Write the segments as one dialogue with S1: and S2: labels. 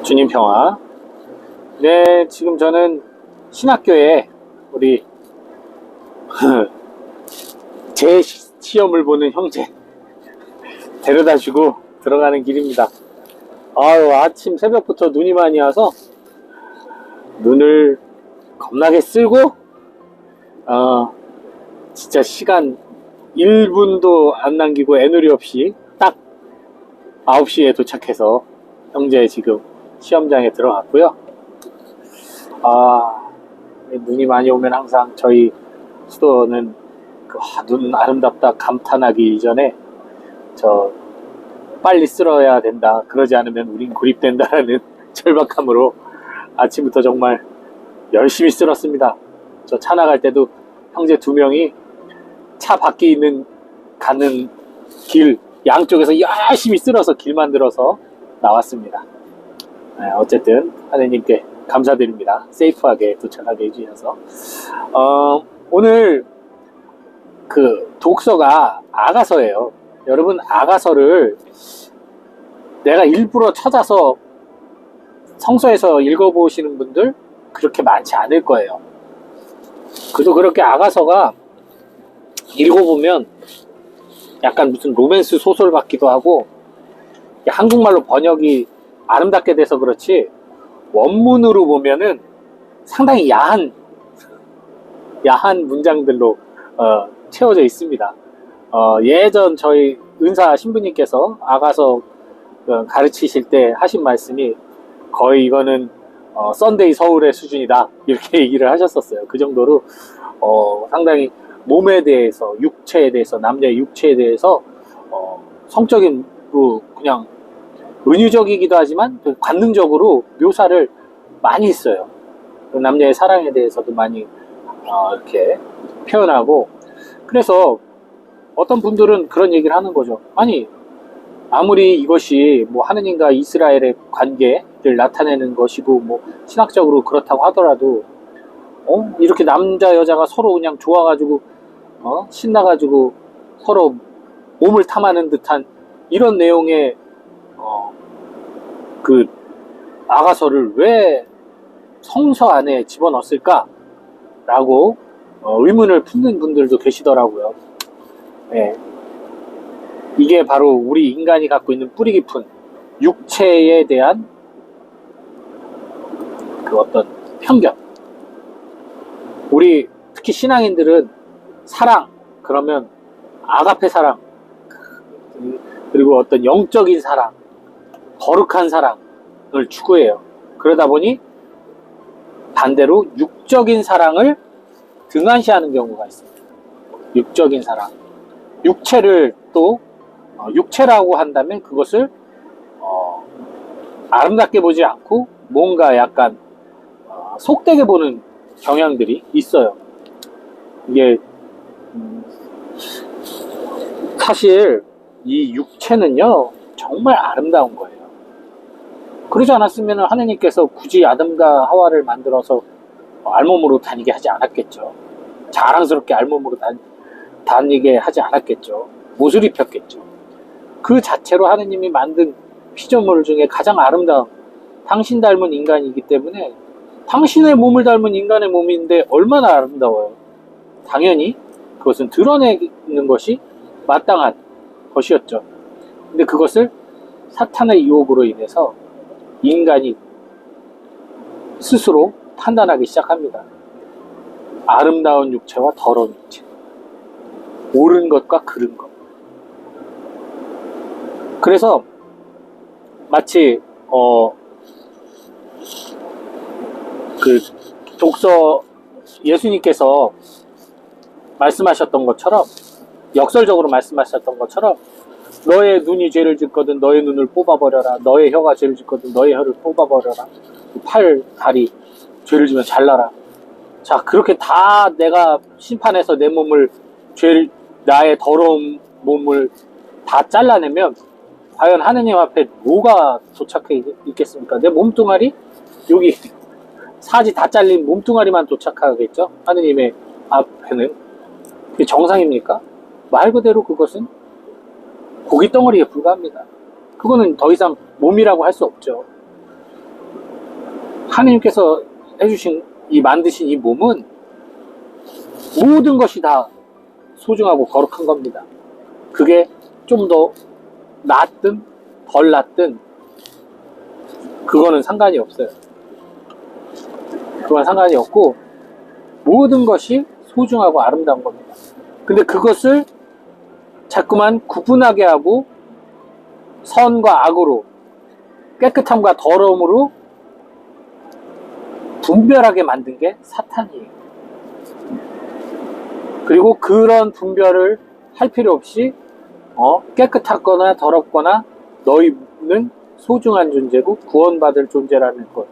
S1: 주님 평화. 네, 지금 저는 신학교에 우리 제 시험을 보는 형제 데려다 주고 들어가는 길입니다. 아유, 아침 새벽부터 눈이 많이 와서 눈을 겁나게 쓸고 진짜 시간 1분도 안 남기고 애누리 없이 딱 9시에 도착해서 형제 지금 시험장에 들어갔고요. 눈이 많이 오면 항상 저희 수도는 눈 아름답다 감탄하기 이전에 빨리 쓸어야 된다, 그러지 않으면 우린 고립된다라는 절박함으로 아침부터 정말 열심히 쓸었습니다. 저 차 나갈 때도 형제 2명이 차 밖에 가는 길 양쪽에서 열심히 쓸어서 길 만들어서 나왔습니다. 어쨌든 하느님께 감사드립니다. 세이프하게 도착하게 해주셔서. 오늘 독서가 아가서예요. 여러분, 아가서를 내가 일부러 찾아서 성서에서 읽어보시는 분들 그렇게 많지 않을 거예요. 그래도 그렇게 아가서가 읽어보면 약간 무슨 로맨스 소설 같기도 하고, 한국말로 번역이 아름답게 돼서 그렇지 원문으로 보면은 상당히 야한 문장들로 채워져 있습니다. 예전 저희 은사 신부님께서 아가서 가르치실 때 하신 말씀이 거의 이거는 썬데이 서울의 수준이다, 이렇게 얘기를 하셨었어요. 그 정도로 상당히 몸에 대해서, 육체에 대해서, 남녀의 육체에 대해서 성적인 그냥 은유적이기도 하지만 관능적으로 묘사를 많이 했어요. 남녀의 사랑에 대해서도 많이 이렇게 표현하고. 그래서 어떤 분들은 그런 얘기를 하는 거죠. 아니, 아무리 이것이 뭐 하느님과 이스라엘의 관계를 나타내는 것이고 뭐 신학적으로 그렇다고 하더라도 이렇게 남자 여자가 서로 그냥 좋아가지고 신나가지고 서로 몸을 탐하는 듯한 이런 내용의 아가서를 왜 성서 안에 집어넣었을까? 라고 의문을 품는 분들도 계시더라고요. 네. 이게 바로 우리 인간이 갖고 있는 뿌리 깊은 육체에 대한 어떤 편견. 우리 특히 신앙인들은 사랑, 그러면 아가페 사랑, 그리고 어떤 영적인 사랑, 거룩한 사랑을 추구해요. 그러다 보니 반대로 육적인 사랑을 등한시하는 경우가 있습니다. 육적인 사랑. 육체를 또 육체라고 한다면 그것을 아름답게 보지 않고 뭔가 약간 속되게 보는 경향들이 있어요. 이게 사실 이 육체는요 정말 아름다운 거예요. 그러지 않았으면 하느님께서 굳이 아담과 하와를 만들어서 알몸으로 다니게 하지 않았겠죠. 자랑스럽게 알몸으로 다니게 하지 않았겠죠. 옷을 입혔겠죠. 그 자체로 하느님이 만든 피조물 중에 가장 아름다운 당신 닮은 인간이기 때문에, 당신의 몸을 닮은 인간의 몸인데 얼마나 아름다워요. 당연히 그것은 드러내는 것이 마땅한 것이었죠. 근데 그것을 사탄의 유혹으로 인해서 인간이 스스로 판단하기 시작합니다. 아름다운 육체와 더러운 육체, 옳은 것과 그른 것. 그래서 마치 독서 예수님께서 말씀하셨던 것처럼, 역설적으로 말씀하셨던 것처럼, 너의 눈이 죄를 짓거든 너의 눈을 뽑아버려라, 너의 혀가 죄를 짓거든 너의 혀를 뽑아버려라, 팔, 다리 죄를 지면 잘라라. 자, 그렇게 다 내가 심판해서 내 몸을, 나의 더러운 몸을 다 잘라내면 과연 하느님 앞에 뭐가 도착해 있겠습니까? 내 몸뚱아리? 여기 사지 다 잘린 몸뚱아리만 도착하겠죠? 하느님의 앞에는. 그게 정상입니까? 말 그대로 그것은 고깃덩어리에 불과합니다. 그거는 더 이상 몸이라고 할 수 없죠. 하느님께서 해주신 만드신 이 몸은 모든 것이 다 소중하고 거룩한 겁니다. 그게 좀 더 낫든 덜 낫든 그거는 상관이 없어요. 그건 상관이 없고 모든 것이 소중하고 아름다운 겁니다. 근데 그것을 자꾸만 구분하게 하고 선과 악으로, 깨끗함과 더러움으로 분별하게 만든 게 사탄이에요. 그리고 그런 분별을 할 필요 없이 깨끗하거나 더럽거나 너희는 소중한 존재고 구원받을 존재라는 것,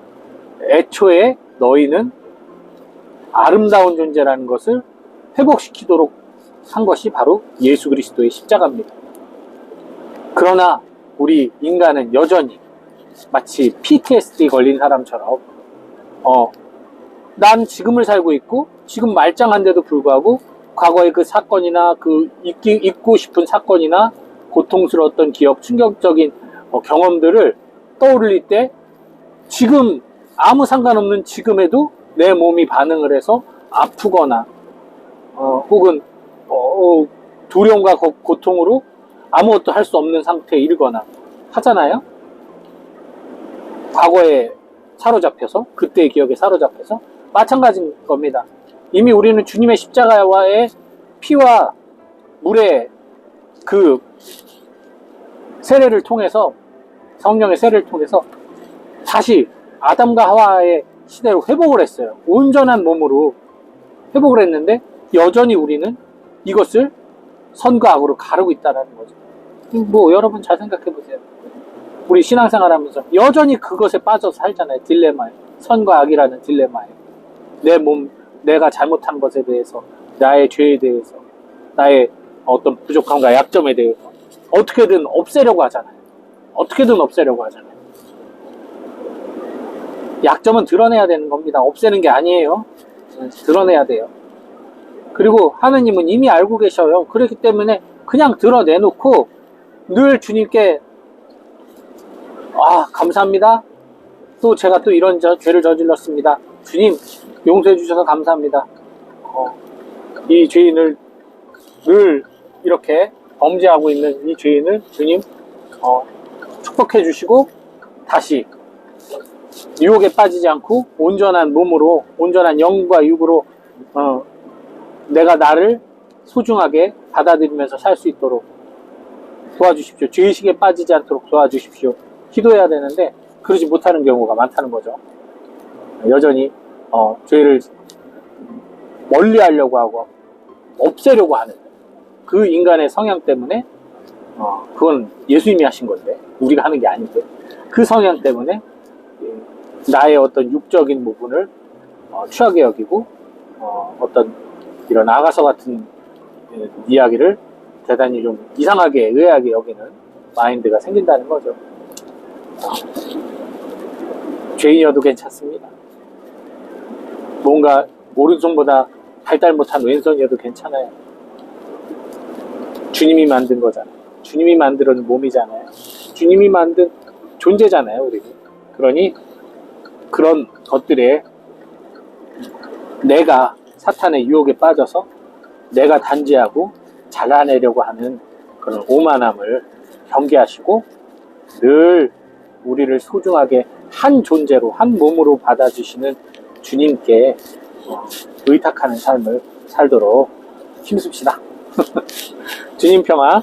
S1: 애초에 너희는 아름다운 존재라는 것을 회복시키도록 한 것이 바로 예수 그리스도의 십자가입니다. 그러나 우리 인간은 여전히 마치 PTSD 걸린 사람처럼 난 지금을 살고 있고 지금 말짱한데도 불구하고 과거의 그 사건이나 그 잊고 싶은 사건이나 고통스러웠던 기억, 충격적인 경험들을 떠올릴 때 지금 아무 상관없는 지금에도 내 몸이 반응을 해서 아프거나 혹은 두려움과 고통으로 아무것도 할 수 없는 상태에 이르거나 하잖아요. 과거에 사로잡혀서, 그때의 기억에 사로잡혀서 마찬가지인 겁니다. 이미 우리는 주님의 십자가와의 피와 물의 그 세례를 통해서, 성령의 세례를 통해서 다시 아담과 하와의 시대로 회복을 했어요. 온전한 몸으로 회복을 했는데 여전히 우리는 이것을 선과 악으로 가르고 있다는 거죠. 뭐 여러분 잘 생각해 보세요. 우리 신앙생활 하면서 여전히 그것에 빠져서 살잖아요. 딜레마에, 선과 악이라는 딜레마에, 내 몸, 내가 잘못한 것에 대해서, 나의 죄에 대해서, 나의 어떤 부족함과 약점에 대해서 어떻게든 없애려고 하잖아요. 어떻게든 없애려고 하잖아요. 약점은 드러내야 되는 겁니다. 없애는 게 아니에요. 드러내야 돼요. 그리고 하느님은 이미 알고 계셔요. 그렇기 때문에 그냥 드러내놓고 늘 주님께 감사합니다. 또 제가 또 이런 죄를 저질렀습니다. 주님 용서해 주셔서 감사합니다. 이 죄인을 늘 이렇게 범죄하고 있는 이 죄인을 주님 축복해 주시고 다시 유혹에 빠지지 않고 온전한 몸으로, 온전한 영과 육으로 내가 나를 소중하게 받아들이면서 살 수 있도록 도와주십시오. 죄의식에 빠지지 않도록 도와주십시오. 기도해야 되는데 그러지 못하는 경우가 많다는 거죠. 여전히 죄를 멀리 하려고 하고 없애려고 하는 그 인간의 성향 때문에 그건 예수님이 하신 건데 우리가 하는 게 아닌데 그 성향 때문에 나의 어떤 육적인 부분을 추하게 여기고 어떤 이런 아가서 같은 이야기를 대단히 좀 이상하게 의아하게 여기는 마인드가 생긴다는 거죠. 죄인이어도 괜찮습니다. 뭔가 오른손보다 발달 못한 왼손이어도 괜찮아요. 주님이 만든 거잖아요. 주님이 만들어준 몸이잖아요. 주님이 만든 존재잖아요, 우리는. 그러니 그런 것들에 내가 사탄의 유혹에 빠져서 내가 단죄하고 잘라내려고 하는 그런 오만함을 경계하시고 늘 우리를 소중하게 한 존재로, 한 몸으로 받아주시는 주님께 의탁하는 삶을 살도록 힘씁시다. 주님 평화.